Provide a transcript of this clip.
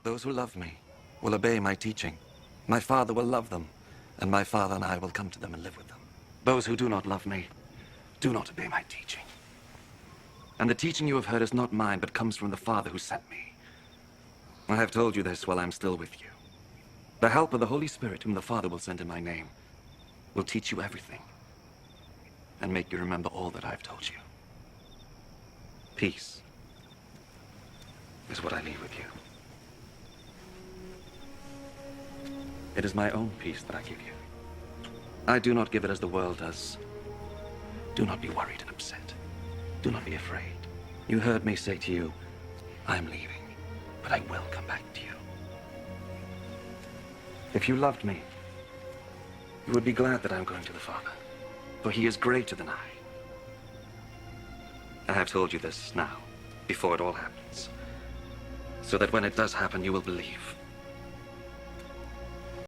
Those who love me will obey my teaching. My Father will love them, and my Father and I will come to them and live with them. Those who do not love me do not obey my teaching. And the teaching you have heard is not mine, but comes from the Father who sent me. I have told you this while I'm still with you. The help of the Holy Spirit, whom the Father will send in my name, will teach you everything and make you remember all that I've told you. Peace is what I leave with you. It is my own peace that I give you. I do not give it as the world does. Do not be worried and upset. Do not be afraid. You heard me say to you, I am leaving, but I will come back to you. If you loved me, you would be glad that I'm going to the Father, for he is greater than I. I have told you this now, before it all happens, so that when it does happen, you will believe.